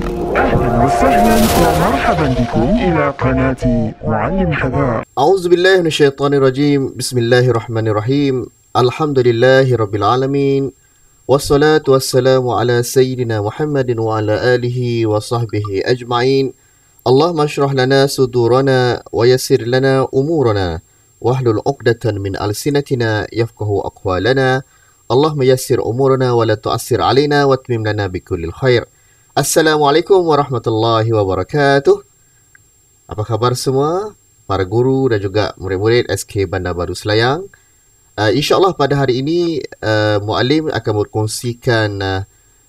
أهلا وسهلا ومرحبا بكم إلى قناة معلم حذاء. أعوذ بالله من الشيطان الرجيم. بسم الله الرحمن الرحيم. الحمد لله رب العالمين والصلاة والسلام على سيدنا محمد وعلى آله وصحبه أجمعين. اللهم اشرح لنا صدورنا ويسر لنا أمورنا واحلل عقدة من ألسنتنا يفقه أقوالنا. اللهم يسر أمورنا ولا تعسر علينا واتمم لنا بكل الخير. Assalamualaikum warahmatullahi wabarakatuh. Apa khabar semua para guru dan juga murid-murid SK Bandar Baru Selayang? InsyaAllah pada hari ini Muallim akan berkongsikan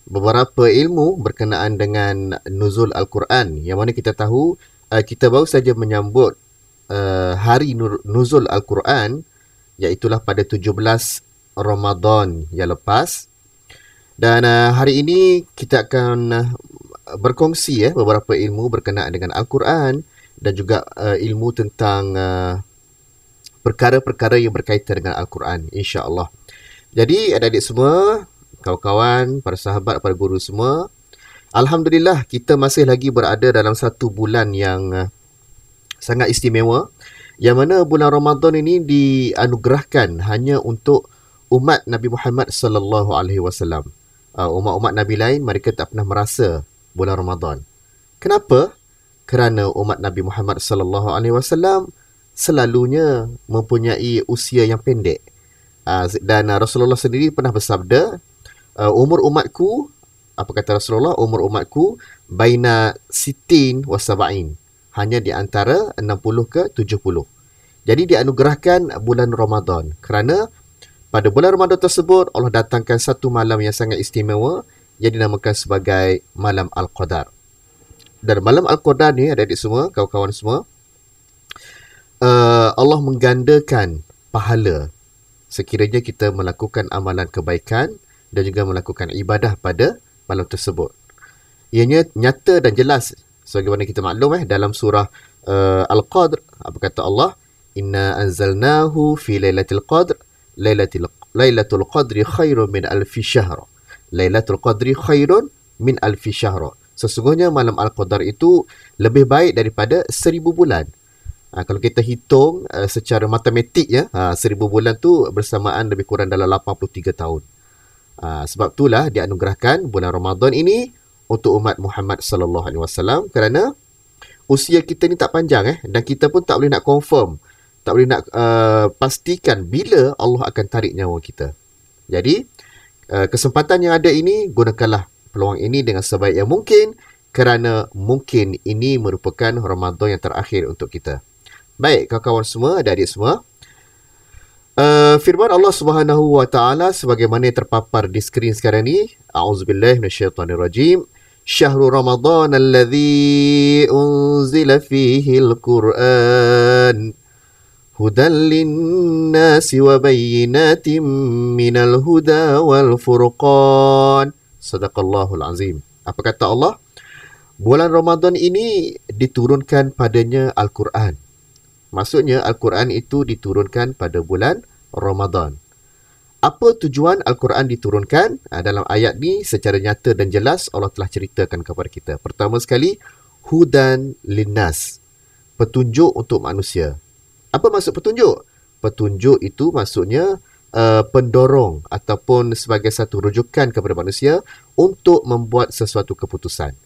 beberapa ilmu berkenaan dengan nuzul Al-Quran. Yang mana kita tahu kita baru saja menyambut hari nuzul Al-Quran, iaitulah pada 17 Ramadan yang lepas. Dan hari ini kita akan berkongsi beberapa ilmu berkenaan dengan Al-Quran dan juga ilmu tentang perkara-perkara yang berkaitan dengan Al-Quran, insya-Allah. Jadi adik-adik semua, kawan-kawan, para sahabat, para guru semua, alhamdulillah kita masih lagi berada dalam satu bulan yang sangat istimewa, yang mana bulan Ramadan ini dianugerahkan hanya untuk umat Nabi Muhammad sallallahu alaihi wasallam. Umat-umat Nabi lain mereka tak pernah merasa bulan Ramadan. Kenapa? Kerana umat Nabi Muhammad sallallahu alaihi wasallam selalunya mempunyai usia yang pendek. Dan Rasulullah sendiri pernah bersabda, umur umatku, apa kata Rasulullah, umur umatku baina sitin wa sab'in, hanya di antara 60 ke 70. Jadi dianugerahkan bulan Ramadan kerana pada bulan Ramadan tersebut, Allah datangkan satu malam yang sangat istimewa yang dinamakan sebagai Malam Al-Qadar. Dan Malam Al-Qadar ni, adik-adik semua, kawan-kawan semua, Allah menggandakan pahala sekiranya kita melakukan amalan kebaikan dan juga melakukan ibadah pada malam tersebut. Ianya nyata dan jelas sebagaimana kita maklum dalam surah Al-Qadr, apa kata Allah? Inna anzalnahu fi lailatul qadr. Lailatul Qadri khairun min alfi syahr. Lailatul Qadri khairun min alfi syahr. Sesungguhnya malam Al-Qadar itu lebih baik daripada 1000 bulan. Kalau kita hitung secara matematik 1000 bulan tu bersamaan lebih kurang dalam 83 tahun. Sebab itulah dianugerahkan bulan Ramadan ini untuk umat Muhammad sallallahu alaihi wasallam kerana usia kita ni tak panjang dan kita pun tak boleh nak confirm, tak boleh nak pastikan bila Allah akan tarik nyawa kita. Jadi, kesempatan yang ada ini, gunakanlah peluang ini dengan sebaik yang mungkin kerana mungkin ini merupakan Ramadan yang terakhir untuk kita. Baik, kawan-kawan semua, adik-adik semua. Firman Allah Subhanahu wa taala sebagaimana terpapar di skrin sekarang ni, a'udzubillahi minasyaitonirrajim. Syahrul Ramadan alladzi unzila fihi al-Qur'an hudan linnasi wa bayyinatin minal huda wal furqan. Sadaqallahul azim. Apa kata Allah? Bulan Ramadan ini diturunkan padanya Al-Quran. Maksudnya Al-Quran itu diturunkan pada bulan Ramadan. Apa tujuan Al-Quran diturunkan? Dalam ayat ni secara nyata dan jelas Allah telah ceritakan kepada kita. Pertama sekali, hudan linnas, petunjuk untuk manusia. Apa maksud petunjuk? Petunjuk itu maksudnya pendorong ataupun sebagai satu rujukan kepada manusia untuk membuat sesuatu keputusan.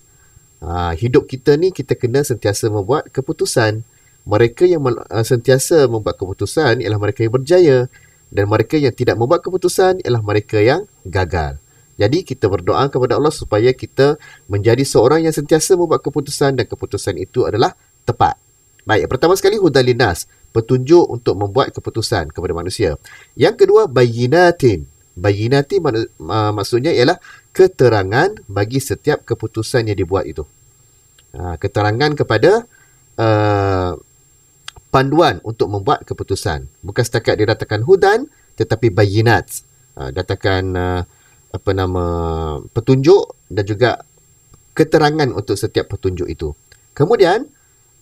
Hidup kita ni kita kena sentiasa membuat keputusan. Mereka yang sentiasa membuat keputusan ialah mereka yang berjaya, dan mereka yang tidak membuat keputusan ialah mereka yang gagal. Jadi kita berdoa kepada Allah supaya kita menjadi seorang yang sentiasa membuat keputusan dan keputusan itu adalah tepat. Baik, pertama sekali hudan linnas, petunjuk untuk membuat keputusan kepada manusia. Yang kedua, bayyinatin. Bayyinatin maksudnya ialah keterangan bagi setiap keputusan yang dibuat itu. Keterangan kepada panduan untuk membuat keputusan. Bukan setakat diratakan hudan, tetapi bayyinat. Datakan petunjuk dan juga keterangan untuk setiap petunjuk itu. Kemudian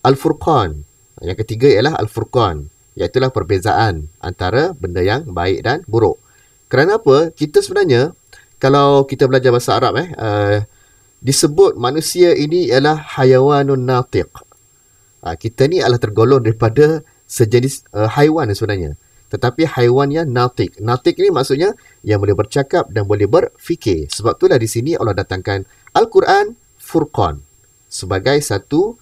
Al-Furqan. Yang ketiga ialah Al-Furqan, iaitu perbezaan antara benda yang baik dan buruk. Kerana apa? Kita sebenarnya, kalau kita belajar bahasa Arab, disebut manusia ini ialah hayawanun natiq. Kita ni adalah tergolong daripada sejenis haiwan sebenarnya. Tetapi haiwan yang natiq. Natiq ni maksudnya yang boleh bercakap dan boleh berfikir. Sebab itulah di sini Allah datangkan Al-Quran Furqan sebagai satu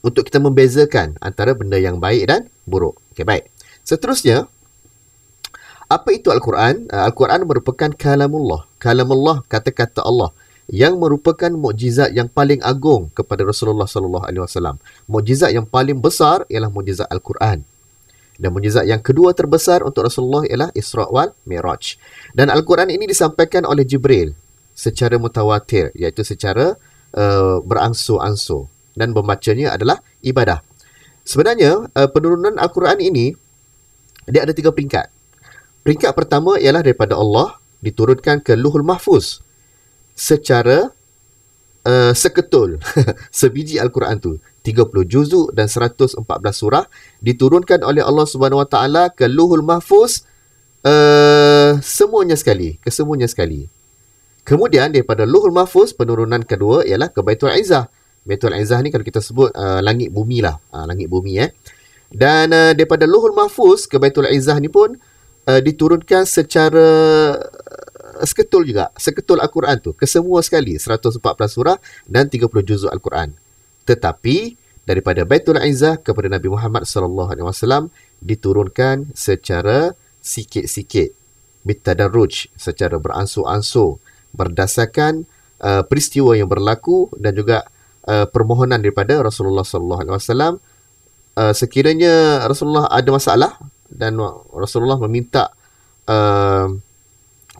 untuk kita membezakan antara benda yang baik dan buruk. Okey, baik. Seterusnya, apa itu Al-Quran? Al-Quran merupakan kalamullah. Kalamullah, kata-kata Allah, yang merupakan mukjizat yang paling agung kepada Rasulullah sallallahu alaihi wasallam. Mukjizat yang paling besar ialah mukjizat Al-Quran. Dan mukjizat yang kedua terbesar untuk Rasulullah ialah Isra' wal Mi'raj. Dan Al-Quran ini disampaikan oleh Jibril secara mutawatir, iaitu secara beransur-ansur. Dan membacanya adalah ibadah. Sebenarnya, penurunan Al-Quran ini, dia ada 3 peringkat. Peringkat pertama ialah daripada Allah, diturunkan ke Luhul Mahfuz secara seketul. Sebiji Al-Quran tu 30 juzuk dan 114 surah diturunkan oleh Allah Subhanahu Wa Taala ke Luhul Mahfuz semuanya sekali, kesemuanya sekali. Kemudian daripada Luhul Mahfuz, penurunan kedua ialah ke Baitul Izzah. Baitul Izzah ni kalau kita sebut langit bumi lah, langit bumi Dan daripada Luhul Mahfuz ke Baitul Izzah ni pun diturunkan secara seketul juga, seketul Al-Quran tu, kesemua sekali, 114 surah dan 30 juzuk Al-Quran. Tetapi daripada Baitul Izzah kepada Nabi Muhammad sallallahu alaihi wasallam diturunkan secara sikit-sikit, bitadarruj, secara beransur-ansur, berdasarkan peristiwa yang berlaku dan juga permohonan daripada Rasulullah sallallahu alaihi wasallam. Sekiranya Rasulullah ada masalah dan Rasulullah meminta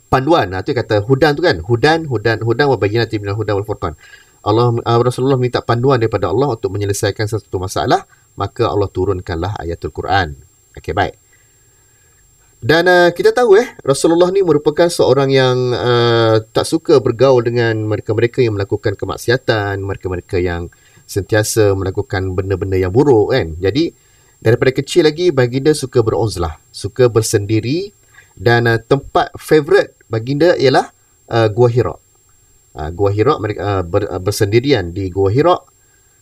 panduan, itu kata hudan tu kan, hudan wa bayyinatin minal huda wal furqan. Rasulullah minta panduan daripada Allah untuk menyelesaikan satu masalah, maka Allah turunkanlah ayatul Quran. Okey, baik. Dan kita tahu Rasulullah ni merupakan seorang yang tak suka bergaul dengan mereka-mereka yang melakukan kemaksiatan, mereka-mereka yang sentiasa melakukan benda-benda yang buruk kan. Jadi daripada kecil lagi baginda suka beruzlah, suka bersendiri, dan tempat favourite baginda ialah Gua Hira. Gua Hira, mereka bersendirian di Gua Hira.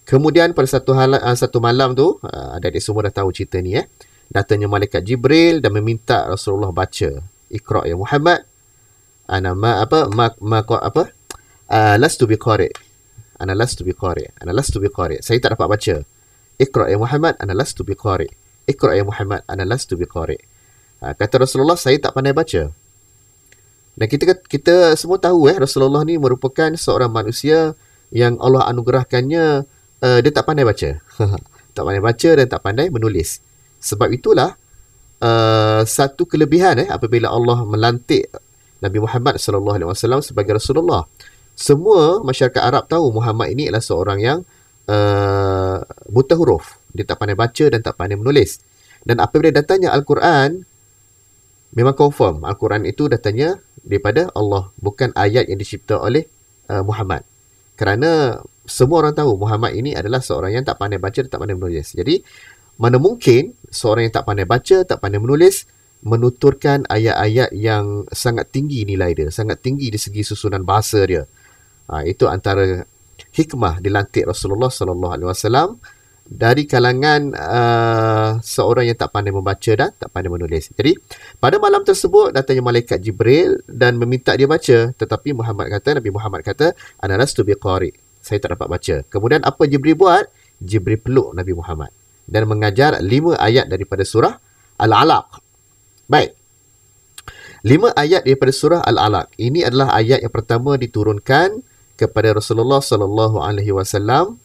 Kemudian pada satu malam tu, adik-adik semua dah tahu cerita ni datangnya malaikat Jibril dan meminta Rasulullah baca Iqra' ya Muhammad ana lastu biqari'. Ana lastu biqari'. Saya tak dapat baca. Iqra' ya Muhammad ana lastu biqari'. Iqra' ya Muhammad ana lastu biqari'. Kata Rasulullah, saya tak pandai baca. Dan kita semua tahu Rasulullah ni merupakan seorang manusia yang Allah anugerahkannya dia tak pandai baca. Tak pandai baca dan tak pandai menulis. Sebab itulah satu kelebihan apabila Allah melantik Nabi Muhammad sallallahu alaihi wasallam sebagai Rasulullah. Semua masyarakat Arab tahu Muhammad ini adalah seorang yang buta huruf. Dia tak pandai baca dan tak pandai menulis. Dan apabila datangnya Al-Quran, memang confirm Al-Quran itu datangnya daripada Allah, bukan ayat yang dicipta oleh Muhammad. Kerana semua orang tahu Muhammad ini adalah seorang yang tak pandai baca dan tak pandai menulis. Jadi mana mungkin seorang yang tak pandai baca, tak pandai menulis menuturkan ayat-ayat yang sangat tinggi nilai dia, sangat tinggi di segi susunan bahasa dia. Itu antara hikmah dilantik Rasulullah sallallahu alaihi wasallam dari kalangan seorang yang tak pandai membaca dan tak pandai menulis. Jadi pada malam tersebut datangnya malaikat Jibril dan meminta dia baca, tetapi Nabi Muhammad kata ana lastu biqari', saya tak dapat baca. Kemudian apa Jibril buat? Jibril peluk Nabi Muhammad dan mengajar 5 ayat daripada surah Al-Alaq. Baik. 5 ayat daripada surah Al-Alaq. Ini adalah ayat yang pertama diturunkan kepada Rasulullah sallallahu alaihi wasallam.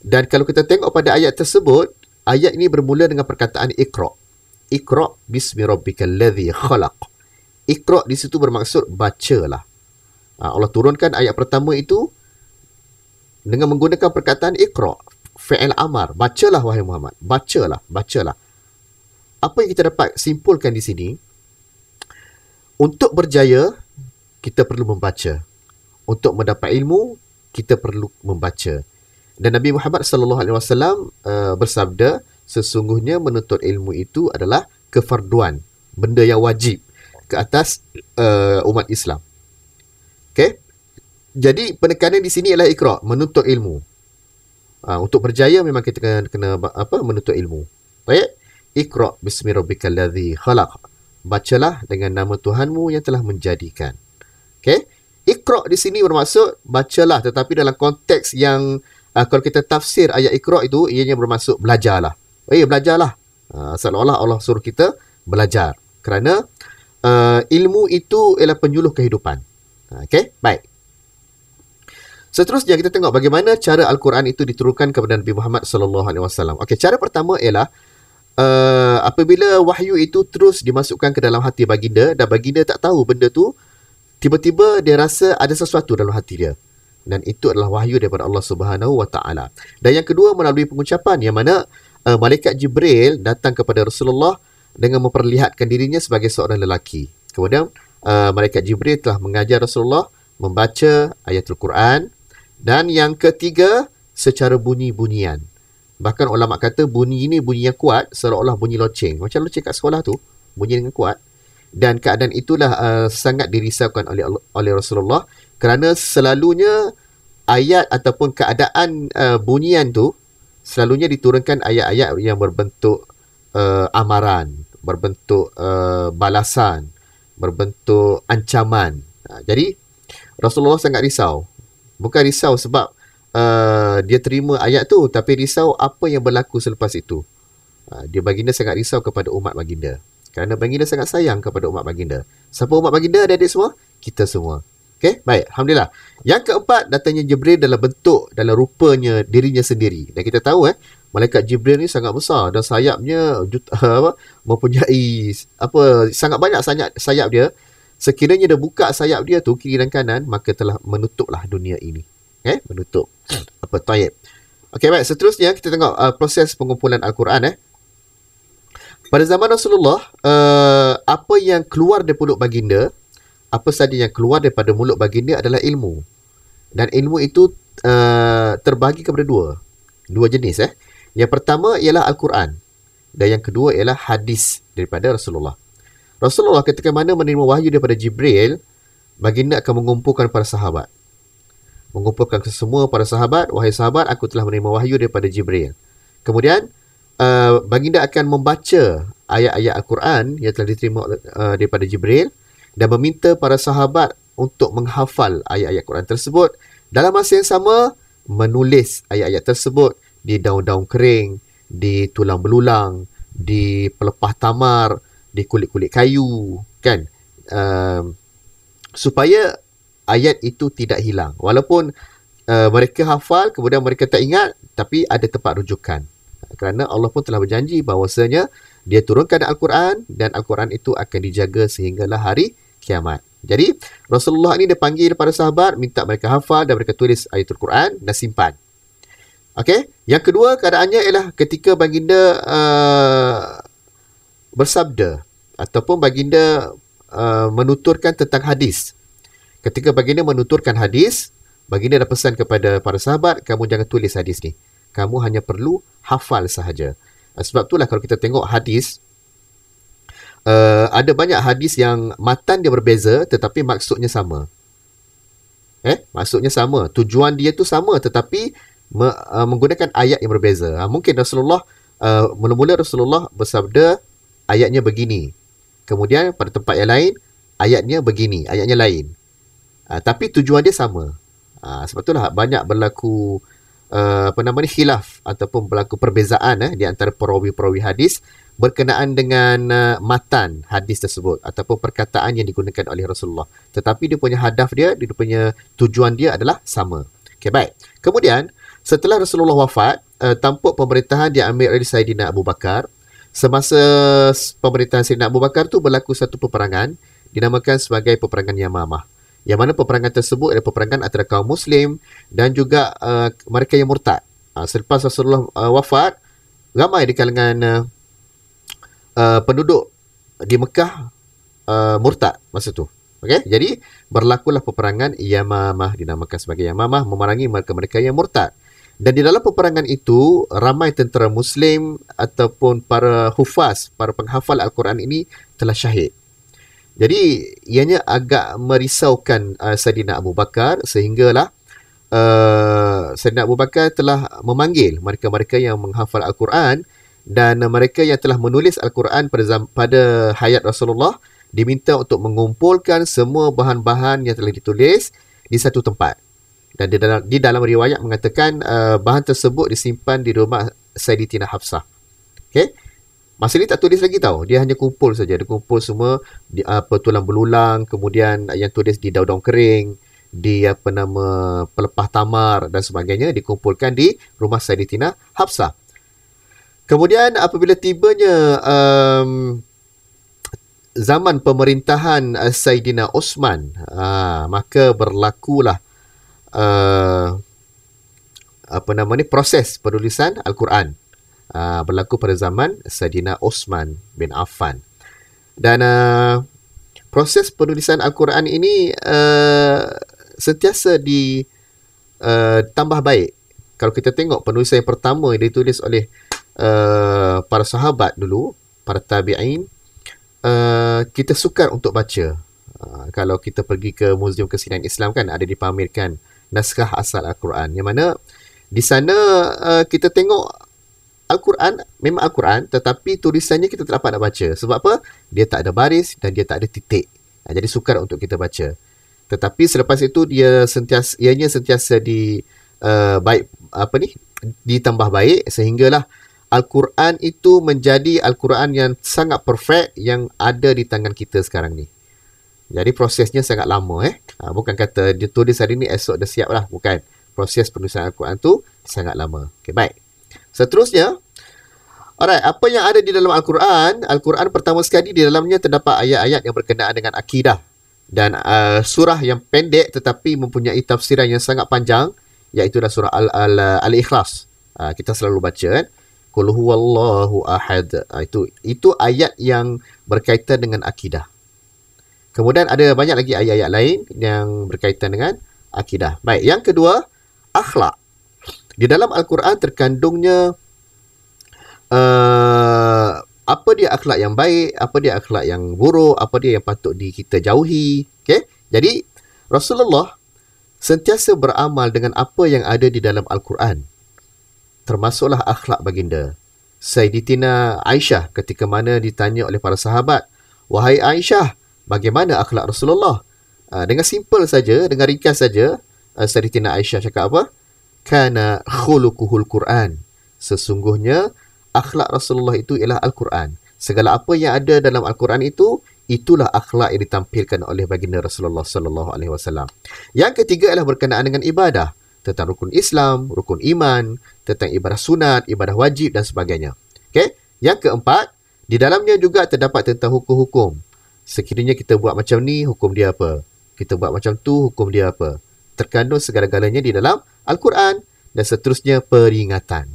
Dan kalau kita tengok pada ayat tersebut, ayat ini bermula dengan perkataan Iqra'. Iqra' bismi rabbikal ladzi khalaq. Iqra' di situ bermaksud bacalah. Allah turunkan ayat pertama itu dengan menggunakan perkataan Iqra', fi'il amar. Bacalah wahai Muhammad. Bacalah. Apa yang kita dapat simpulkan di sini? Untuk berjaya, kita perlu membaca. Untuk mendapat ilmu, kita perlu membaca. Dan Nabi Muhammad sallallahu alaihi wasallam bersabda, sesungguhnya menuntut ilmu itu adalah kefarduan, benda yang wajib ke atas umat Islam. Okey? Jadi penekanan di sini ialah Iqra, menuntut ilmu. Untuk berjaya memang kita kena menuntut ilmu. Baik. Iqra bismi rabbikal ladzi khalaq. Bacalah dengan nama Tuhanmu yang telah menjadikan. Okey. Iqra di sini bermaksud bacalah, tetapi dalam konteks yang kalau kita tafsir ayat Iqra itu, ianya bermaksud belajarlah. Belajarlah. Seolah-olah Allah suruh kita belajar. Kerana ilmu itu ialah penyuluh kehidupan. Okey, baik. Seterusnya kita tengok bagaimana cara Al-Quran itu diturunkan kepada Nabi Muhammad sallallahu alaihi wasallam. Okey, cara pertama ialah apabila wahyu itu terus dimasukkan ke dalam hati baginda dan baginda tak tahu benda tu, tiba-tiba dia rasa ada sesuatu dalam hati dia. Dan itu adalah wahyu daripada Allah Subhanahu wa taala. Dan yang kedua melalui pengucapan, yang mana malaikat Jibril datang kepada Rasulullah dengan memperlihatkan dirinya sebagai seorang lelaki. Kemudian malaikat Jibril telah mengajar Rasulullah membaca ayatul Quran. Dan yang ketiga, secara bunyi-bunyian. Bahkan ulama kata bunyi ini bunyi yang kuat, seolah-olah bunyi loceng. Macam loceng kat sekolah tu, bunyi dengan kuat. Dan keadaan itulah sangat dirisaukan oleh Rasulullah, kerana selalunya ayat ataupun keadaan bunyian tu selalunya diturunkan ayat-ayat yang berbentuk amaran, berbentuk balasan, berbentuk ancaman. Jadi Rasulullah sangat risau. Bukan risau sebab dia terima ayat tu, tapi risau apa yang berlaku selepas itu. Dia baginda sangat risau kepada umat baginda, kerana baginda sangat sayang kepada umat baginda. Siapa umat baginda, adik-adik semua? Kita semua. Okey, baik, alhamdulillah. Yang keempat, datangnya Jibril dalam bentuk, dalam rupanya dirinya sendiri. Dan kita tahu malaikat Jibril ni sangat besar dan sayapnya mempunyai sangat banyak sayap dia. Sekiranya dia buka sayap dia tu kiri dan kanan, maka telah menutuplah dunia ini. Menutup. Taib. Okey, baik, seterusnya kita tengok proses pengumpulan Al-Quran. Pada zaman Rasulullah, apa yang keluar dari mulut baginda, apa sahaja yang keluar daripada mulut baginda adalah ilmu. Dan ilmu itu terbahagi kepada dua jenis. Yang pertama ialah Al-Quran, dan yang kedua ialah hadis daripada Rasulullah. Rasulullah ketika mana menerima wahyu daripada Jibril, baginda akan mengumpulkan para sahabat. Mengumpulkan semua para sahabat, wahai sahabat, aku telah menerima wahyu daripada Jibril. Kemudian baginda akan membaca ayat-ayat Al-Quran yang telah diterima daripada Jibril dan meminta para sahabat untuk menghafal ayat-ayat Quran tersebut. Dalam masa yang sama, menulis ayat-ayat tersebut di daun-daun kering, di tulang belulang, di pelepah tamar, di kulit-kulit kayu, kan? Supaya ayat itu tidak hilang. Walaupun mereka hafal, kemudian mereka tak ingat, tapi ada tempat rujukan. Kerana Allah pun telah berjanji bahawasanya dia turunkan Al-Quran dan Al-Quran itu akan dijaga sehinggalah hari kiamat. Jadi Rasulullah ni dia panggil para sahabat, minta mereka hafal dan mereka tulis ayatul Quran dan simpan. Okey, yang kedua keadaannya ialah ketika baginda bersabda ataupun baginda menuturkan tentang hadis. Ketika baginda menuturkan hadis, baginda dah pesan kepada para sahabat, kamu jangan tulis hadis ni. Kamu hanya perlu hafal sahaja. Sebab itulah kalau kita tengok hadis, ada banyak hadis yang matan dia berbeza tetapi maksudnya sama. Maksudnya sama. Tujuan dia tu sama tetapi menggunakan ayat yang berbeza. Mungkin Rasulullah, mula-mula Rasulullah bersabda ayatnya begini. Kemudian pada tempat yang lain, ayatnya begini, ayatnya lain. Tapi tujuan dia sama. Sebab itulah banyak berlaku khilaf ataupun berlaku perbezaan di antara perawi-perawi hadis berkenaan dengan matan hadis tersebut ataupun perkataan yang digunakan oleh Rasulullah. Tetapi dia punya hadaf dia punya tujuan dia adalah sama. Okey, baik. Kemudian setelah Rasulullah wafat, tampuk pemerintahan diambil oleh Saidina Abu Bakar. Semasa pemerintahan Saidina Abu Bakar tu berlaku satu peperangan dinamakan sebagai peperangan Yamamah. Yang mana peperangan tersebut adalah peperangan antara kaum Muslim dan juga mereka yang murtad. Selepas Rasulullah wafat, ramai di kalangan penduduk di Mekah murtad masa tu. Okay? Jadi berlakulah peperangan Yamamah, dinamakan sebagai Yamamah, memerangi mereka-mereka yang murtad. Dan di dalam peperangan itu, ramai tentera Muslim ataupun para hufaz, para penghafal Al-Quran ini telah syahid. Jadi ianya agak merisaukan Saidina Abu Bakar sehinggalah Saidina Abu Bakar telah memanggil mereka-mereka yang menghafal Al-Quran dan mereka yang telah menulis Al-Quran pada hayat Rasulullah diminta untuk mengumpulkan semua bahan-bahan yang telah ditulis di satu tempat. Dan di dalam riwayat mengatakan bahan tersebut disimpan di rumah Sayyidatina Hafsah. Okay? Masa ni tak tulis lagi tau. Dia hanya kumpul saja. Dia kumpul semua tulang belulang, kemudian yang tulis di daun-daun kering, di pelepah tamar dan sebagainya dikumpulkan di rumah Sayyidatina Hafsah. Kemudian apabila tibanya zaman pemerintahan Sayyidina Osman, maka berlakulah proses penulisan Al-Quran. Berlaku pada zaman Sayyidina Osman bin Affan. Dan proses penulisan Al-Quran ini sentiasa ditambah baik. Kalau kita tengok penulisan yang pertama yang ditulis oleh para sahabat dulu, para tabi'in, kita sukar untuk baca. Kalau kita pergi ke Muzium Kesenian Islam kan ada dipamerkan naskah asal Al-Quran, yang mana di sana kita tengok Al-Quran, memang Al-Quran, tetapi tulisannya kita tak dapat nak baca. Sebab apa? Dia tak ada baris dan dia tak ada titik. Jadi sukar untuk kita baca. Tetapi selepas itu ianya sentiasa ditambah baik sehinggalah Al-Quran itu menjadi Al-Quran yang sangat perfect yang ada di tangan kita sekarang ni. Jadi prosesnya sangat lama. Bukan kata dia tulis hari ni esok dah siap lah. Bukan. Proses penulisan Al-Quran tu sangat lama. Okay, baik. Seterusnya, alright, apa yang ada di dalam Al-Quran? Al-Quran pertama sekali di dalamnya terdapat ayat-ayat yang berkenaan dengan akidah dan surah yang pendek tetapi mempunyai tafsiran yang sangat panjang, iaitu surah Al-Ikhlas. Kita selalu baca kan? Qul huwallahu ahad. Itu ayat yang berkaitan dengan akidah. Kemudian ada banyak lagi ayat-ayat lain yang berkaitan dengan akidah. Baik, yang kedua, akhlak. Di dalam Al-Quran terkandungnya apa dia akhlak yang baik, apa dia akhlak yang buruk, apa dia yang patut kita jauhi. Okay? Jadi Rasulullah sentiasa beramal dengan apa yang ada di dalam Al-Quran. Termasuklah akhlak baginda. Sayyidatina Aisyah ketika mana ditanya oleh para sahabat, "Wahai Aisyah, bagaimana akhlak Rasulullah?" Dengan simple saja, dengan ringkas saja, Sayyidatina Aisyah cakap apa? Kana khuluquhul Quran. Sesungguhnya akhlak Rasulullah itu ialah Al-Quran. Segala apa yang ada dalam Al-Quran itu, itulah akhlak yang ditampilkan oleh baginda Rasulullah sallallahu alaihi wasallam. Yang ketiga adalah berkenaan dengan ibadah, tentang rukun Islam, rukun iman, tentang ibadah sunat, ibadah wajib dan sebagainya. Okay? Yang keempat, di dalamnya juga terdapat tentang hukum-hukum. Sekiranya kita buat macam ni, hukum dia apa? Kita buat macam tu, hukum dia apa? Terkandung segala-galanya di dalam Al-Quran dan seterusnya peringatan.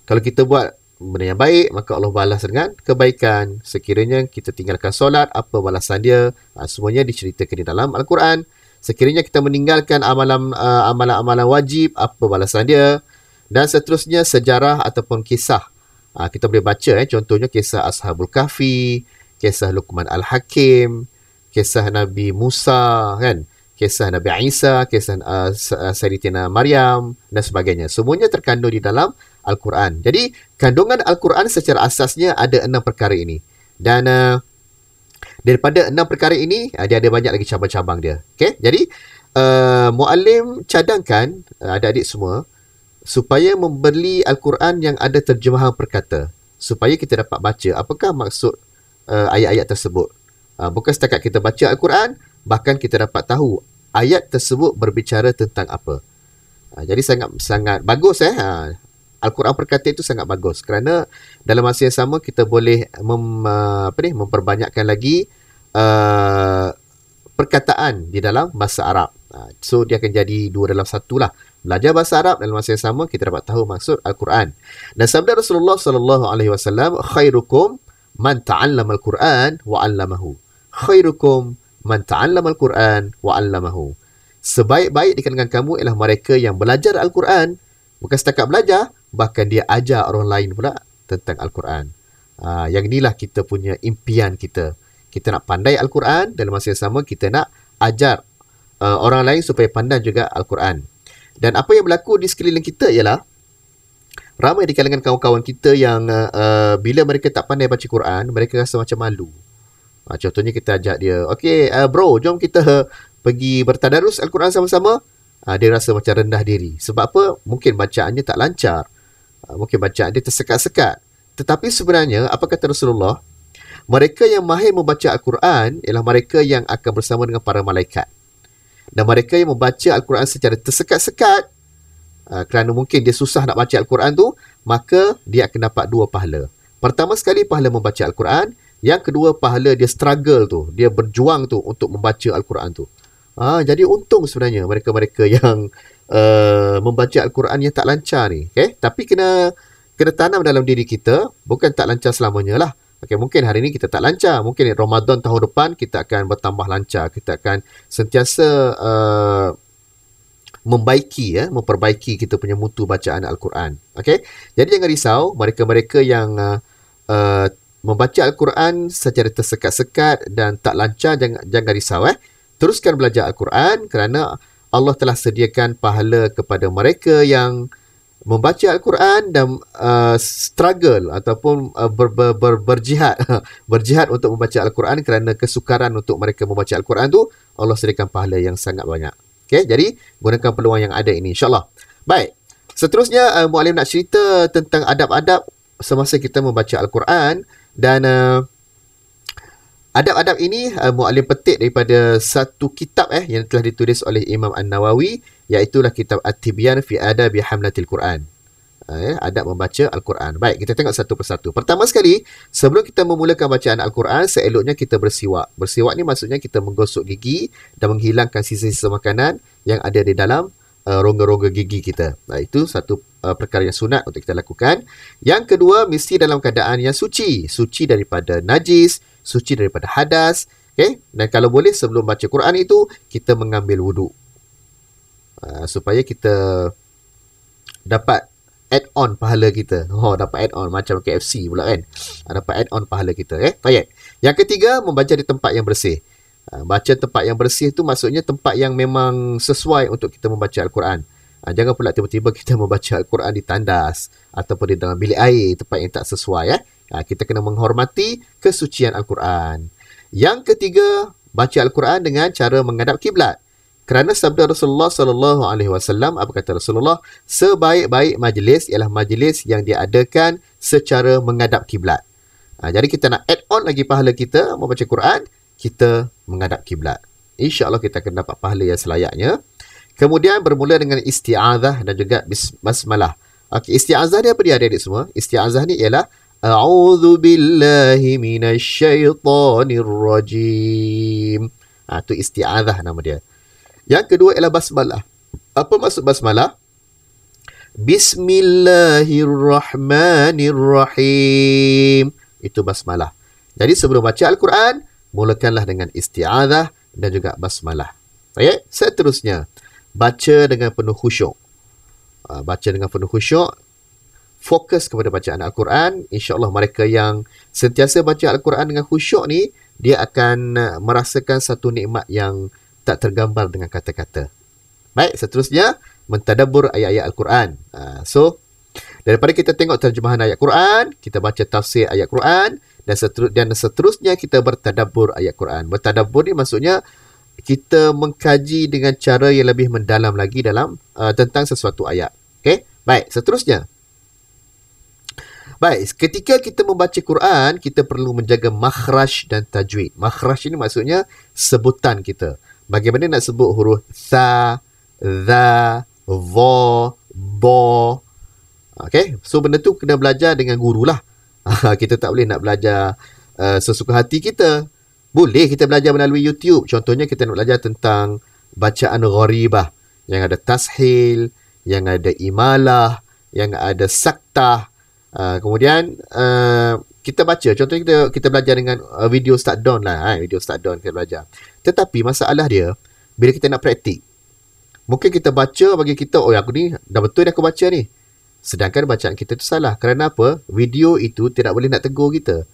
Kalau kita buat benda yang baik, maka Allah balas dengan kebaikan. Sekiranya kita tinggalkan solat, apa balasan dia? Semuanya diceritakan di dalam Al-Quran. Sekiranya kita meninggalkan amalan-amalan wajib, apa balasan dia? Dan seterusnya sejarah ataupun kisah. Kita boleh baca contohnya kisah Ashabul Kahfi, kisah Luqman Al-Hakim, kisah Nabi Musa, kan? Kisah Nabi Isa, kisah Sayyidatina Maryam dan sebagainya. Semuanya terkandung di dalam Al-Quran. Jadi, kandungan Al-Quran secara asasnya ada 6 perkara ini. Dan daripada 6 perkara ini, dia ada banyak lagi cabang-cabang dia. Okay? Jadi, muallim cadangkan adik-adik semua supaya membeli Al-Quran yang ada terjemahan perkata. Supaya kita dapat baca apakah maksud ayat-ayat tersebut. Bukan setakat kita baca Al-Quran, bahkan kita dapat tahu ayat tersebut berbicara tentang apa. Jadi sangat bagus Al-Quran perkata itu sangat bagus kerana dalam masa yang sama kita boleh memperbanyakkan lagi perkataan di dalam bahasa Arab. So dia akan jadi 2 dalam 1 lah. Belajar bahasa Arab dalam masa yang sama kita dapat tahu maksud Al-Quran. Dan sabda Rasulullah sallallahu alaihi wasallam, khairukum man ta'allama al-Quran wa 'allamahu. Khairukum man ta'allama al-Quran wa 'allamahu. Sebaik-baik di kalangan kamu ialah mereka yang belajar Al-Quran, bukan setakat belajar, bahkan dia ajar orang lain pula tentang Al-Quran. Yang inilah kita punya impian kita. Kita nak pandai Al-Quran, dalam masa yang sama kita nak ajar orang lain supaya pandai juga Al-Quran. Dan apa yang berlaku di sekeliling kita ialah ramai di kalangan kawan-kawan kita yang bila mereka tak pandai baca Quran, mereka rasa macam malu. Contohnya kita ajak dia, okay bro, jom kita pergi bertadarus Al-Quran sama-sama. Dia rasa macam rendah diri. Sebab apa? Mungkin bacaannya tak lancar. Mungkin bacaan dia tersekat-sekat. Tetapi sebenarnya, apa kata Rasulullah? Mereka yang mahir membaca Al-Quran ialah mereka yang akan bersama dengan para malaikat. Dan mereka yang membaca Al-Quran secara tersekat-sekat, kerana mungkin dia susah nak baca Al-Quran tu, maka dia akan dapat 2 pahala. Pertama sekali, pahala membaca Al-Quran. Yang kedua, pahala dia struggle tu. Dia berjuang tu untuk membaca Al-Quran tu. Jadi untung sebenarnya mereka-mereka yang membaca Al-Quran yang tak lancar ni. Okay? Tapi kena tanam dalam diri kita, bukan tak lancar selamanya lah. Okay, mungkin hari ni kita tak lancar. Mungkin Ramadan tahun depan kita akan bertambah lancar. Kita akan sentiasa memperbaiki kita punya mutu bacaan Al-Quran. Okay? Jadi jangan risau, mereka-mereka yang membaca Al-Quran secara tersekat-sekat dan tak lancar, jangan risau. Teruskan belajar Al-Quran kerana Allah telah sediakan pahala kepada mereka yang membaca Al-Quran dan struggle ataupun berjihad berjihad untuk membaca Al-Quran, kerana kesukaran untuk mereka membaca Al-Quran tu Allah sediakan pahala yang sangat banyak. Okay, jadi gunakan peluang yang ada ini, insyaAllah. Baik, seterusnya Muallim nak cerita tentang adab-adab semasa kita membaca Al-Quran. Dan adab-adab ini Muallim petik daripada satu kitab yang telah ditulis oleh Imam An-Nawawi, iaitulah kitab At-Tibyan fi Adabi Hamlatil Quran. Adab membaca Al-Quran. Baik, kita tengok satu persatu. Pertama sekali, sebelum kita memulakan bacaan Al-Quran, seeloknya kita bersiwak. Bersiwak ni maksudnya kita menggosok gigi dan menghilangkan sisa-sisa makanan yang ada di dalam rongga-rongga gigi kita. Itu satu perkara yang sunat untuk kita lakukan. Yang kedua, mesti dalam keadaan yang suci. Suci daripada najis, suci daripada hadas. Okay? Dan kalau boleh sebelum baca Quran itu, kita mengambil wuduk. Supaya kita dapat add-on pahala kita. Dapat add-on macam KFC pula kan. Dapat add-on pahala kita. Baik. Yang ketiga, membaca di tempat yang bersih. Baca tempat yang bersih tu maksudnya tempat yang memang sesuai untuk kita membaca Al-Quran. Jangan pula tiba-tiba kita membaca Al-Quran di tandas ataupun di dalam bilik air, tempat yang tak sesuai. Kita kena menghormati kesucian Al-Quran. Yang ketiga, baca Al-Quran dengan cara menghadap kiblat. Kerana sabda Rasulullah SAW, apa kata Rasulullah? Sebaik-baik majlis ialah majlis yang diadakan secara menghadap kiblat. Jadi kita nak add on lagi pahala kita membaca Quran, kita menghadap kiblat. InsyaAllah kita akan dapat pahala yang selayaknya. Kemudian bermula dengan isti'azah dan juga basmalah. Okay, isti'azah ni apa dia adik-adik semua? Isti'azah ni ialah A'udhu billahi minasyaitanir rajim. Itu isti'azah nama dia. Yang kedua ialah basmalah. Apa maksud basmalah? Bismillahirrahmanirrahim. Itu basmalah. Jadi sebelum baca Al-Quran, mulakanlah dengan isti'azah dan juga basmalah. Baik, seterusnya baca dengan penuh khusyuk. Baca dengan penuh khusyuk, fokus kepada bacaan Al-Quran. InsyaAllah mereka yang sentiasa baca Al-Quran dengan khusyuk ni, dia akan merasakan satu nikmat yang tak tergambar dengan kata-kata. Baik, seterusnya mentadabbur ayat-ayat Al-Quran. So, daripada kita tengok terjemahan ayat Quran, kita baca tafsir ayat Quran, dan seterusnya kita bertadabbur ayat Quran. Bertadabbur ni maksudnya kita mengkaji dengan cara yang lebih mendalam lagi dalam tentang sesuatu ayat. Okey, baik, seterusnya. Baik, ketika kita membaca Quran, kita perlu menjaga makhraj dan tajwid. Makhraj ini maksudnya sebutan kita. Bagaimana nak sebut huruf tha, dha, dha, ba. Okey, so benda tu kena belajar dengan guru lah. Kita tak boleh nak belajar sesuka hati kita. Boleh kita belajar melalui YouTube. Contohnya kita nak belajar tentang bacaan gharibah, yang ada tashil, yang ada imalah, yang ada saktah. Kemudian kita baca. Contohnya kita belajar dengan video start down lah. Video start down kita belajar. Tetapi masalah dia, bila kita nak praktik, mungkin kita baca bagi kita, oh aku ni dah betul dah aku baca ni. Sedangkan bacaan kita tu salah. Kerana apa? Video itu tidak boleh nak tegur kita.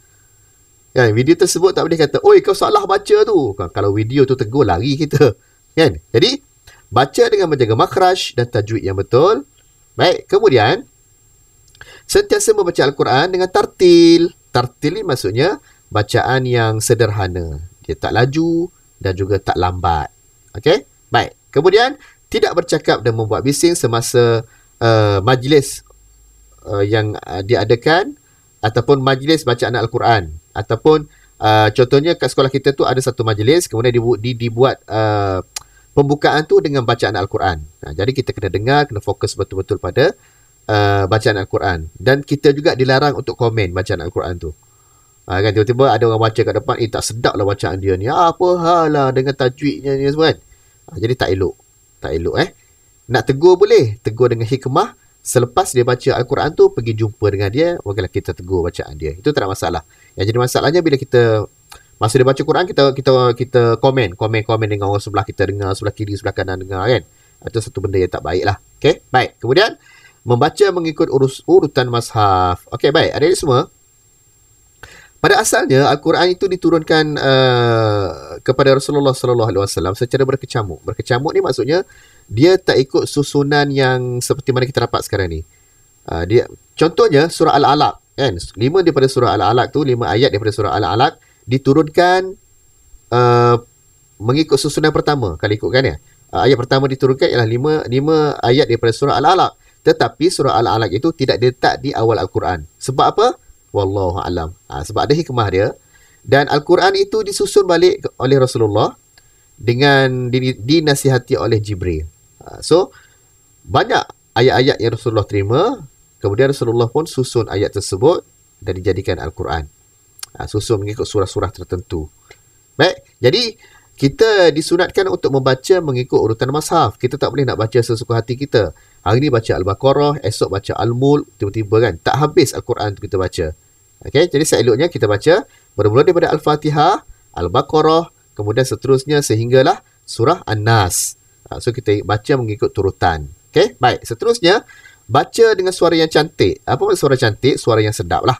Kan? Video tersebut tak boleh kata, oi kau salah baca tu. Kan? Kalau video tu tegur, lari kita. Kan? Jadi, baca dengan menjaga makhraj dan tajwid yang betul. Baik, kemudian, sentiasa membaca Al-Quran dengan tartil. Tartil ni maksudnya bacaan yang sederhana. Dia tak laju dan juga tak lambat. Okey? Baik. Kemudian, tidak bercakap dan membuat bising semasa majlis yang diadakan ataupun majlis bacaan Al-Quran. Ataupun contohnya kat sekolah kita tu ada satu majlis, kemudian dibuat pembukaan tu dengan bacaan Al-Quran. Jadi kita kena dengar, kena fokus betul-betul pada bacaan Al-Quran. Dan kita juga dilarang untuk komen bacaan Al-Quran tu. Kan tiba-tiba ada orang baca kat depan, tak sedap lah bacaan dia ni. Apa hal lah dengan tajwidnya ni semua kan. Jadi tak elok. Tak elok Nak tegur boleh. Tegur dengan hikmah. Selepas dia baca Al-Quran tu, pergi jumpa dengan dia. Bolehlah kita tegur bacaan dia. Itu tak ada masalah. Yang jadi masalahnya bila kita, masa dia baca Quran, kita komen dengan orang sebelah kita dengar, sebelah kiri, sebelah kanan dengar kan. Itu satu benda yang tak baik lah. Okay, baik. Kemudian, membaca mengikut urutan mazhaf. Okay, baik. Adik-adik semua, pada asalnya Al-Quran itu diturunkan kepada Rasulullah SAW secara berkecamuk. Berkecamuk ni maksudnya dia tak ikut susunan yang seperti mana kita dapat sekarang ni. Contohnya surah Al-Alaq kan. 5 daripada surah Al-Alaq tu, 5 ayat daripada surah Al-Alaq diturunkan mengikut susunan pertama. Kalau ikutkan ya. Ayat pertama diturunkan ialah 5 ayat daripada surah Al-Alaq. Tetapi surah Al-Alaq itu tidak diletak di awal Al-Quran. Sebab apa? Wallahu a'lam. Sebab ada hikmah dia. Dan Al-Quran itu disusun balik oleh Rasulullah dengan dinasihati oleh Jibril. So, banyak ayat-ayat yang Rasulullah terima. Kemudian Rasulullah pun susun ayat tersebut dan dijadikan Al-Quran. Susun mengikut surah-surah tertentu. Baik, jadi kita disunatkan untuk membaca mengikut urutan mazhaf. Kita tak boleh nak baca sesuka hati kita. Hari ni baca Al-Baqarah, esok baca Al-Mulk, tiba-tiba kan tak habis Al-Quran tu kita baca. Okay, jadi seeloknya kita baca bermula daripada Al-Fatihah, Al-Baqarah, kemudian seterusnya sehinggalah surah An-Nas. So kita baca mengikut turutan. Okay, baik. Seterusnya, baca dengan suara yang cantik. Apa maksud suara cantik? Suara yang sedap lah.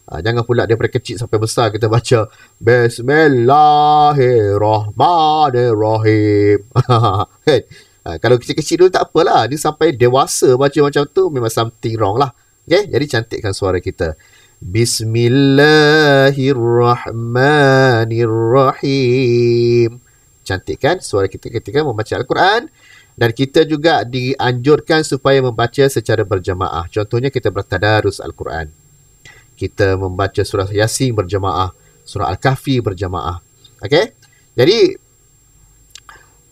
Jangan pula daripada kecil sampai besar kita baca Bismillahirrahmanirrahim. Kalau kecil-kecil dulu tak apalah. Dia sampai dewasa baca macam tu memang something wrong lah. Okay? Jadi cantikkan suara kita. Bismillahirrahmanirrahim. Cantikkan suara kita ketika membaca Al-Quran. Dan kita juga dianjurkan supaya membaca secara berjamaah. Contohnya kita bertadarus Al-Quran. Kita membaca surah Yasin berjamaah. Surah Al-Kahfi berjamaah. Okay? Jadi,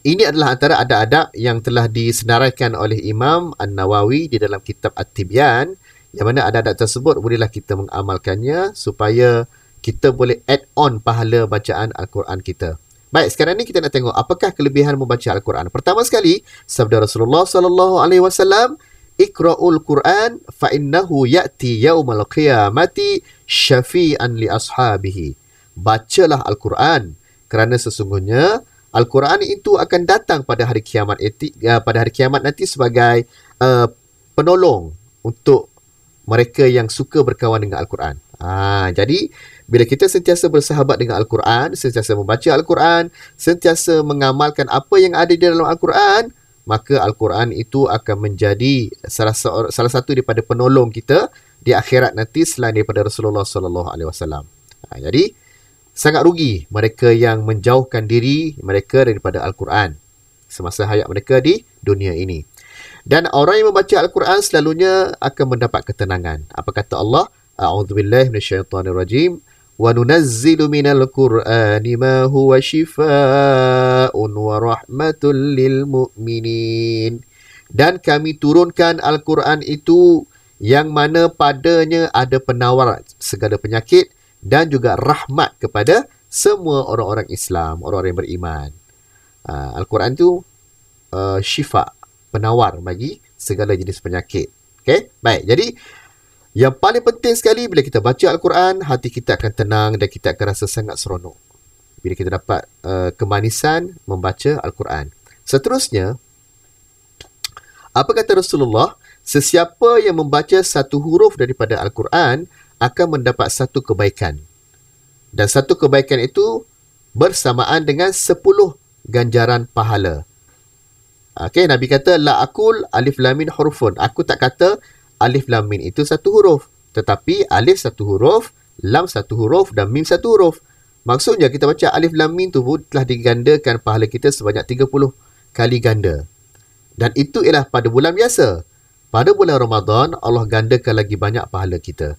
ini adalah antara adab-adab yang telah disenaraikan oleh Imam An-Nawawi di dalam kitab At-Tibyan. Yang mana adab-adab tersebut bolehlah kita mengamalkannya supaya kita boleh add on pahala bacaan Al-Quran kita. Baik, sekarang ni kita nak tengok apakah kelebihan membaca Al-Quran. Pertama sekali, sabda Rasulullah SAW, Iqra'ul Quran fa innahu ya'ti yaumal qiyamati syafi'an li ashabihi. Bacalah Al-Quran kerana sesungguhnya Al-Quran itu akan datang pada hari kiamat nanti sebagai penolong untuk mereka yang suka berkawan dengan Al-Quran. Jadi, bila kita sentiasa bersahabat dengan Al-Quran, sentiasa membaca Al-Quran, sentiasa mengamalkan apa yang ada di dalam Al-Quran, maka Al-Quran itu akan menjadi salah satu daripada penolong kita di akhirat nanti selain daripada Rasulullah SAW. Jadi, sangat rugi mereka yang menjauhkan diri mereka daripada Al-Quran semasa hayat mereka di dunia ini. Dan orang yang membaca Al-Quran selalunya akan mendapat ketenangan. Apa kata Allah? A'udzubillahi minasyaitonirrajim. Wa nunazzilu minal Qur'ani ma huwa shifaa'un wa rahmatul lil mu'minin. Dan kami turunkan Al-Quran itu yang mana padanya ada penawar segala penyakit dan juga rahmat kepada semua orang-orang Islam, orang-orang yang beriman. Al-Quran itu syifa, penawar bagi segala jenis penyakit. Okay? Baik, jadi yang paling penting sekali bila kita baca Al-Quran, hati kita akan tenang dan kita akan rasa sangat seronok bila kita dapat kemanisan membaca Al-Quran. Seterusnya, apa kata Rasulullah? Sesiapa yang membaca satu huruf daripada Al-Quran akan mendapat satu kebaikan. Dan satu kebaikan itu bersamaan dengan 10 ganjaran pahala. Okey, Nabi kata, la aqul alif lam mim hurufun. Aku tak kata alif lam mim itu satu huruf. Tetapi alif satu huruf, lam satu huruf dan mim satu huruf. Maksudnya kita baca alif lam mim tu telah digandakan pahala kita sebanyak 30 kali ganda. Dan itu ialah pada bulan biasa. Pada bulan Ramadan, Allah gandakan lagi banyak pahala kita.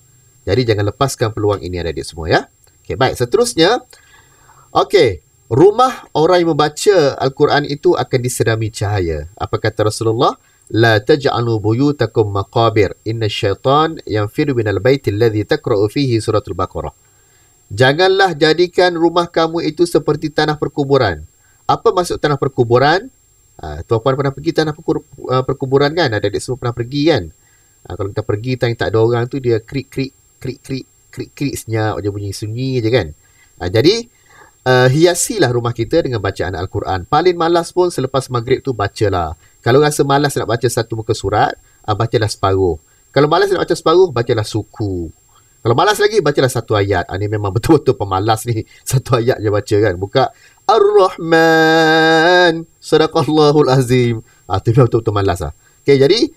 Jadi jangan lepaskan peluang ini adik-adik semua ya. Okey, baik. Seterusnya, okey, rumah orang yang membaca Al-Quran itu akan diserami cahaya. Apa kata Rasulullah? La taj'alu buyutakum maqabir. Inna syaitan yanfiru minal baiti alladhi takra'u fihi suratul Baqarah. Janganlah jadikan rumah kamu itu seperti tanah perkuburan. Apa maksud tanah perkuburan? Tuan-puan pernah pergi tanah perkuburan kan? Adik-adik semua pernah pergi kan? Kalau kita pergi tak ada orang tu, dia krik senyap je, bunyi sunyi je kan? Jadi hiasilah rumah kita dengan bacaan Al-Quran. Paling malas pun selepas maghrib tu bacalah. Kalau rasa malas nak baca satu muka surat, bacalah separuh. Kalau malas nak baca separuh, bacalah suku. Kalau malas lagi, bacalah satu ayat. Ni memang betul-betul pemalas ni. Satu ayat je baca kan. Buka Ar-Rahman, Sadaqallahul Azim. Tu betul-betul malas lah. Okay, jadi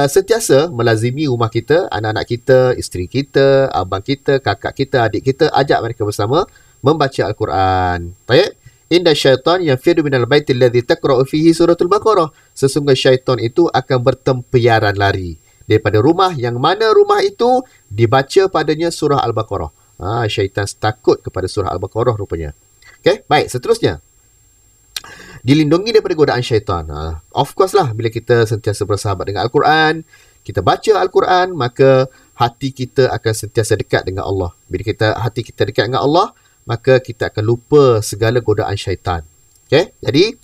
sentiasa melazimi rumah kita, anak-anak kita, isteri kita, abang kita, kakak kita, adik kita, ajak mereka bersama membaca Al-Quran. Baik. Inna syaitan yanfiru minal baiti alladhi takra'u fihi suratul Baqarah. Sesungguhnya syaitan itu akan bertempiaran lari daripada rumah yang mana rumah itu dibaca padanya surah Al-Baqarah. Syaitan takut kepada surah Al-Baqarah rupanya. Okey, baik, seterusnya. Dilindungi daripada godaan syaitan. Of course lah, bila kita sentiasa bersahabat dengan Al-Quran, kita baca Al-Quran, maka hati kita akan sentiasa dekat dengan Allah. Bila hati kita dekat dengan Allah, maka kita akan lupa segala godaan syaitan. Okay? Jadi,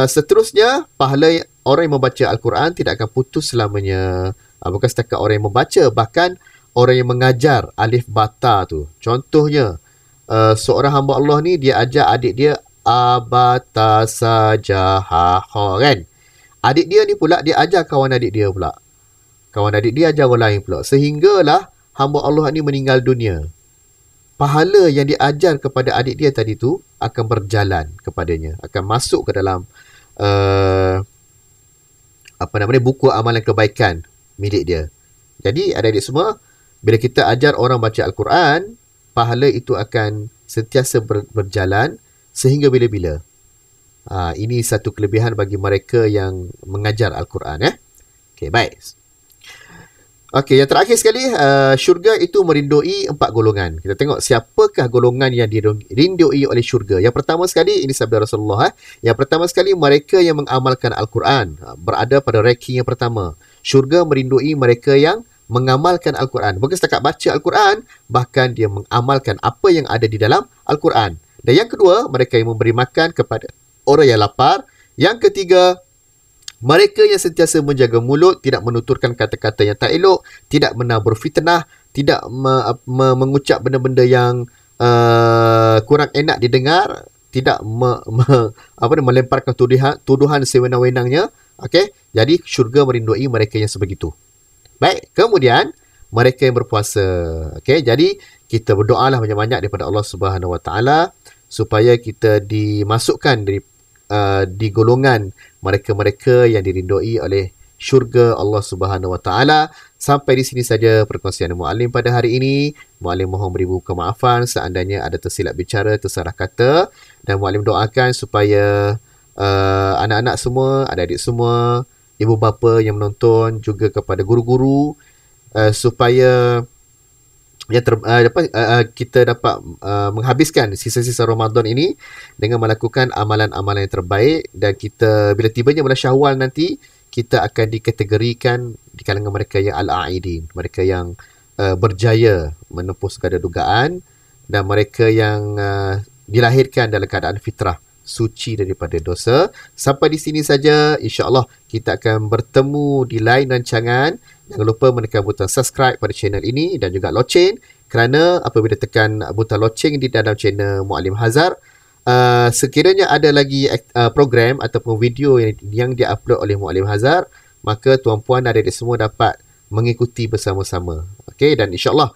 seterusnya, pahala orang yang membaca Al-Quran tidak akan putus selamanya. Bukan setakat orang yang membaca, bahkan orang yang mengajar alif bata tu. Contohnya, seorang hamba Allah ni, dia ajar adik dia abata sajaha kan. Adik dia ni pula, dia ajar kawan adik dia pula. Kawan adik dia ajar orang lain pula. Sehinggalah hamba Allah ni meninggal dunia. Pahala yang diajar kepada adik dia tadi tu akan berjalan kepadanya, akan masuk ke dalam buku amalan kebaikan milik dia. Jadi adik-adik semua, bila kita ajar orang baca Al-Quran, pahala itu akan sentiasa berjalan sehingga bila-bila. Ini satu kelebihan bagi mereka yang mengajar Al-Quran. Okey, baik. Okey, yang terakhir sekali, syurga itu merindui 4 golongan. Kita tengok siapakah golongan yang dirindui oleh syurga. Yang pertama sekali, ini sabda Rasulullah. Yang pertama sekali, mereka yang mengamalkan Al-Quran. Berada pada ranking yang pertama. Syurga merindui mereka yang mengamalkan Al-Quran. Bukan setakat baca Al-Quran, bahkan dia mengamalkan apa yang ada di dalam Al-Quran. Dan yang kedua, mereka yang memberi makan kepada orang yang lapar. Yang ketiga, mereka yang sentiasa menjaga mulut, tidak menuturkan kata-kata yang tak elok, tidak menabur fitnah, tidak mengucap benda-benda yang kurang enak didengar, tidak melemparkan tuduhan sewenang-wenangnya. Okey, jadi syurga merindui mereka yang sebegitu. Baik, kemudian mereka yang berpuasa. Okey, jadi kita berdoalah banyak-banyak daripada Allah Subhanahu Wa Taala supaya kita dimasukkan di golongan mereka-mereka yang dirindui oleh syurga Allah Subhanahu Wa Taala. Sampai di sini saja perkongsian Muallim pada hari ini. Muallim mohon beribu kemaafan seandainya ada tersilap bicara, tersalah kata, dan Muallim doakan supaya anak-anak semua, adik-adik semua, ibu bapa yang menonton, juga kepada guru-guru, supaya kita dapat menghabiskan sisa-sisa Ramadan ini dengan melakukan amalan-amalan yang terbaik, dan kita bila tibanya bulan Syawal nanti, kita akan dikategorikan di kalangan mereka yang al-a'idin, mereka yang berjaya menempuh segala dugaan, dan mereka yang dilahirkan dalam keadaan fitrah, suci daripada dosa. Sampai di sini saja, insya-Allah kita akan bertemu di lain rancangan. Jangan lupa menekan butang subscribe pada channel ini dan juga loceng, kerana apabila tekan butang loceng di dalam channel Muallim Hazar, sekiranya ada lagi program ataupun video yang diupload oleh Muallim Hazar, maka tuan-puan dan adik-adik semua dapat mengikuti bersama-sama. Okey, dan insyaAllah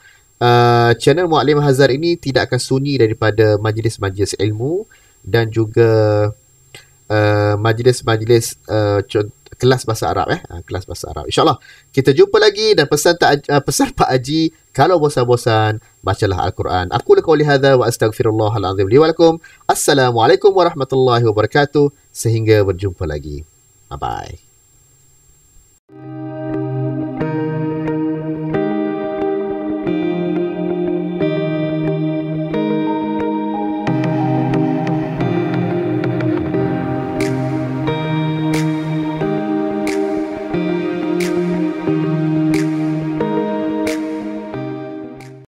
channel Muallim Hazar ini tidak akan sunyi daripada majlis-majlis ilmu dan juga majlis-majlis kelas bahasa Arab kelas bahasa Arab. InsyaAllah kita jumpa lagi, dan pesan Pak Haji, kalau bosan-bosan bacalah Al-Quran. Aku qauli hadza wa astaghfirullahal azim li wa lakum. Assalamualaikum warahmatullahi wabarakatuh. Sehingga berjumpa lagi. Bye bye.